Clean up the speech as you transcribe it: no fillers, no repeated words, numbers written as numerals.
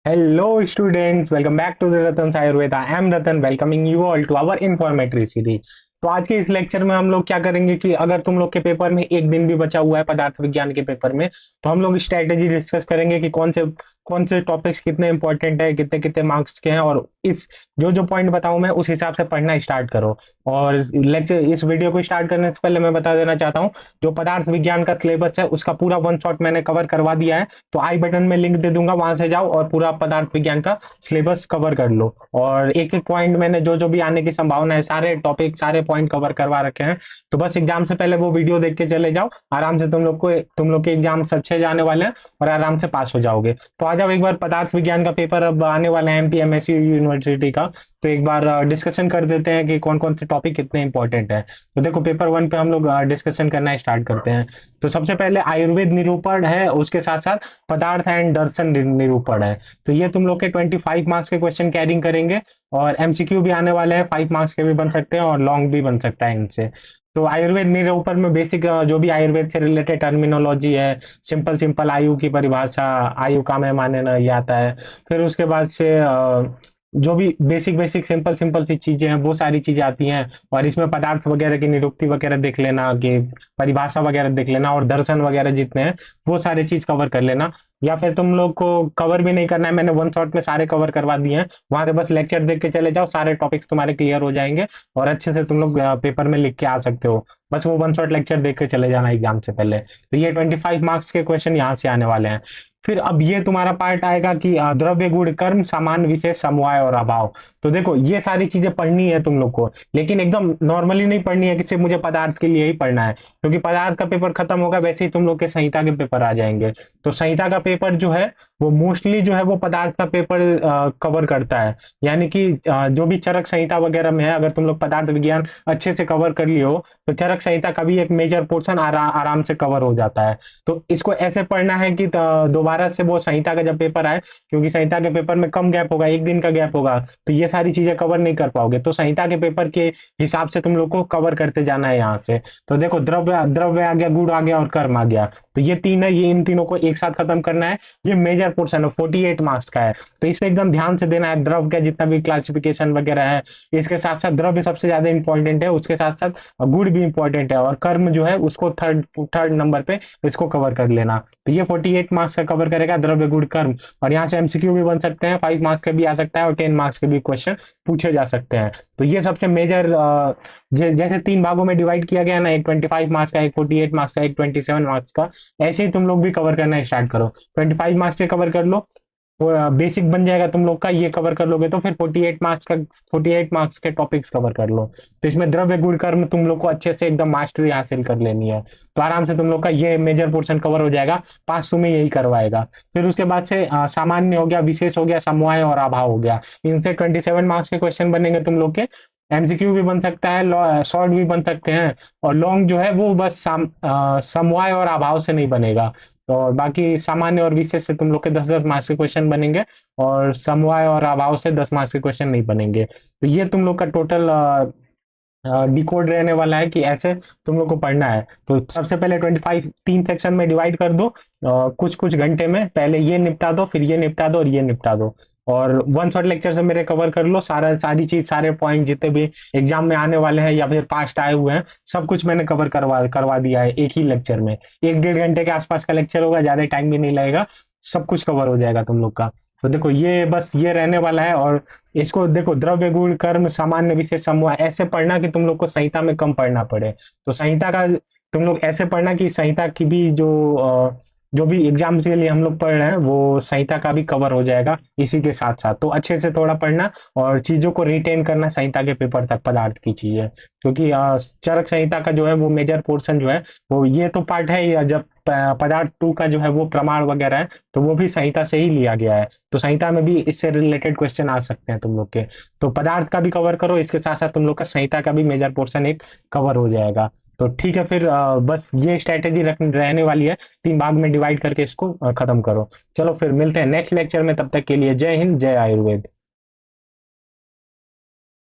Hello students, welcome back to the Ratan's Ayurveda. I am Ratan, welcoming you all to our informatory series. तो आज के इस lecture में हम लोग क्या करेंगे कि अगर तुम लोग के पेपर में एक दिन भी बचा हुआ है पदार्थ विज्ञान के पेपर में, तो हम लोग स्ट्रेटेजी डिस्कस करेंगे कि कौन से टॉपिक्स कितने इंपॉर्टेंट है, कितने कितने मार्क्स के हैं, और इस जो पॉइंट बताऊं मैं उस हिसाब से पढ़ना स्टार्ट करो। और लेक्चर इस वीडियो को स्टार्ट करने से पहले मैं बता देना चाहता हूँ, जो पदार्थ विज्ञान का सिलेबस है उसका पूरा वन शॉट मैंने कवर करवा दिया है। तो आई बटन में लिंक दे दूंगा, वहां से जाओ और पूरा पदार्थ विज्ञान का सिलेबस कवर कर लो। और एक एक पॉइंट मैंने जो भी आने की संभावना है, सारे टॉपिक सारे पॉइंट कवर करवा रखे हैं। तो बस एग्जाम से पहले वो वीडियो देख के चले जाओ, आराम से तुम लोग के एग्जाम्स अच्छे जाने वाले हैं और आराम से पास हो जाओगे। तो आ जाओ, एक बार पदार्थ विज्ञान का पेपर अब आने वाला है एमपी एमएससी यूनिवर्सिटी का, तो एक बार डिस्कशन कर देते हैं कि कौन कौन से टॉपिक कितने इंपॉर्टेंट है। तो देखो, पेपर वन पे हम लोग डिस्कशन करना स्टार्ट करते हैं। तो सबसे पहले आयुर्वेद निरूपण है, उसके साथ साथ पदार्थ एंड दर्शन निरूपण है। तो ये तुम लोग के 25 मार्क्स के क्वेश्चन कैरिंग करेंगे, और एमसीक्यू भी आने वाले हैं, 5 मार्क्स के भी बन सकते हैं और लॉन्ग भी बन सकता है इनसे। तो आयुर्वेद निरूपण में बेसिक जो भी आयुर्वेद से रिलेटेड टर्मिनोलॉजी है, सिंपल सिंपल आयु की परिभाषा, आयु का मैं माने ना, ये आता है। फिर उसके बाद से जो भी बेसिक बेसिक सिंपल सिंपल सी चीजें हैं वो सारी चीजें आती हैं। और इसमें पदार्थ वगैरह की निरुक्ति वगैरह देख लेना, कि परिभाषा वगैरह देख लेना, और दर्शन वगैरह जितने हैं वो सारी चीज कवर कर लेना। या फिर तुम लोग को कवर भी नहीं करना है, मैंने वन शॉट में सारे कवर करवा दिए हैं, वहां से बस लेक्चर देख के चले जाओ, सारे टॉपिक्स तुम्हारे क्लियर हो जाएंगे और अच्छे से तुम लोग पेपर में लिख के आ सकते हो। बस वो वन शॉट लेक्चर देख के चले जाना एग्जाम से पहले। तो ये 25 मार्क्स के क्वेश्चन यहाँ से आने वाले हैं। फिर अब ये तुम्हारा पार्ट आएगा कि द्रव्य गुण कर्म सामान्य विशेष समवाय और अभाव। तो देखो, ये सारी चीजें पढ़नी है तुम लोग को, लेकिन एकदम नॉर्मली नहीं पढ़नी है कि सिर्फ मुझे पदार्थ के लिए ही पढ़ना है, क्योंकि पदार्थ का पेपर खत्म होगा वैसे ही तुम लोग के संहिता के पेपर आ जाएंगे। तो संहिता का पेपर जो है वो मोस्टली जो है वो पदार्थ का पेपर कवर करता है। यानी कि जो भी चरक संहिता वगैरह में है, अगर तुम लोग पदार्थ विज्ञान अच्छे से कवर कर लियो तो चरक संहिता का भी एक मेजर पोर्शन आराम से कवर हो जाता है। तो इसको ऐसे पढ़ना है कि दोबारा से वो संहिता का जब पेपर आए, क्योंकि संहिता के पेपर में कम गैप होगा, एक दिन का गैप होगा, तो ये सारी चीजें कवर नहीं कर पाओगे। तो संहिता के पेपर के हिसाब से तुम लोग को कवर करते जाना है यहाँ से। तो देखो, द्रव्य द्रव्य आ गया, गुण आ गया और कर्म आ गया। तो ये तीन है, ये इन तीनों को एक साथ खत्म करना है। ये मेजर पोर्शन है, 48 मार्क्स का है। तो इसमें एकदम ध्यान से देना है, द्रव्य का जितना भी क्लासिफिकेशन वगैरह है, इसके साथ साथ द्रव्य सबसे ज्यादा इंपॉर्टेंट है, उसके साथ साथ गुण भी इंपॉर्टेंट है, और कर्म जो है उसको थर्ड नंबर पे इसको कवर कर लेना। तो ये 48 मार्क्स का कवर करेगा, द्रव्य गुण कर्म। और यहाँ से एमसीक्यू भी बन सकते हैं, 5 मार्क्स के भी आ सकता है और 10 मार्क्स के भी क्वेश्चन पूछे जा सकते हैं। तो ये सबसे मेजर, जैसे 3 भागों में डिवाइड किया गया ना, एक 25 मार्क्स का, एक 48 मार्क्स का, एक 27 मार्क्स का, ऐसे ही तुम लोग भी कवर करना स्टार्ट करो। 25 मार्क्स से कवर कर लो, बेसिक बन जाएगा तुम लोग का, ये कवर कर लोगे तो फिर 48 मार्क्स के टॉपिक्स कवर कर लो। तो इसमें द्रव्य गुण कर्म तुम लोग को अच्छे से एकदम मास्टरी हासिल कर लेनी है। तो आराम से तुम लोग का ये मेजर पोर्शन कवर हो जाएगा, 500 में यही करवाएगा। फिर उसके बाद से सामान्य हो गया, विशेष हो गया, समवाय और अभाव हो गया। इनसे 27 मार्क्स के क्वेश्चन बनेंगे तुम लोग के। एमसीक्यू भी बन सकता है, शॉर्ट भी बन सकते हैं, और लॉन्ग जो है वो बस समवाय और अभाव से नहीं बनेगा। तो बाकी सामान्य और विशेष से तुम लोग के 10-10 मार्क्स के क्वेश्चन बनेंगे, और समवाय और अभाव से 10 मार्क्स के क्वेश्चन नहीं बनेंगे। तो ये तुम लोग का टोटल डिकोड रहने वाला है कि ऐसे तुम लोग को पढ़ना है। तो सबसे पहले 25 3 सेक्शन में डिवाइड कर दो, कुछ कुछ घंटे में, पहले ये निपटा दो, फिर ये निपटा दो और ये निपटा दो। और वन शॉट लेक्चर से मेरे कवर कर लो, सारी चीज, सारे पॉइंट जितने भी एग्जाम में आने वाले हैं या फिर पास्ट आए हुए हैं, सब कुछ मैंने कवर करवा दिया है एक ही लेक्चर में। 1-1.5 घंटे के आसपास का लेक्चर होगा, ज्यादा टाइम भी नहीं लगेगा, सब कुछ कवर हो जाएगा तुम लोग का। तो देखो, ये बस ये रहने वाला है। और इसको देखो, द्रव्य गुण कर्म सामान्य विशेष समूह, ऐसे पढ़ना कि तुम लोग को संहिता में कम पढ़ना पड़े। तो संहिता का तुम लोग ऐसे पढ़ना कि संहिता की भी जो भी एग्जाम के लिए हम लोग पढ़ रहे हैं वो संहिता का भी कवर हो जाएगा इसी के साथ साथ। तो अच्छे से थोड़ा पढ़ना और चीजों को रिटेन करना संहिता के पेपर तक, पदार्थ की चीजें, क्योंकि चरक संहिता का जो है वो मेजर पोर्शन जो है वो, ये तो पार्ट है, या जब पदार्थ 2 का जो है वो प्रमाण वगैरह है तो वो भी संहिता से ही लिया गया है। तो संहिता में भी इससे रिलेटेड क्वेश्चन आ सकते हैं तुम लोग के। तो पदार्थ का भी कवर करो, इसके साथ साथ तुम लोग का संहिता का भी मेजर पोर्शन एक कवर हो जाएगा। तो ठीक है, फिर बस ये स्ट्रेटेजी रहने वाली है, 3 भाग में डिवाइड करके इसको खत्म करो। चलो फिर मिलते हैं नेक्स्ट लेक्चर में, तब तक के लिए जय हिंद, जय आयुर्वेद।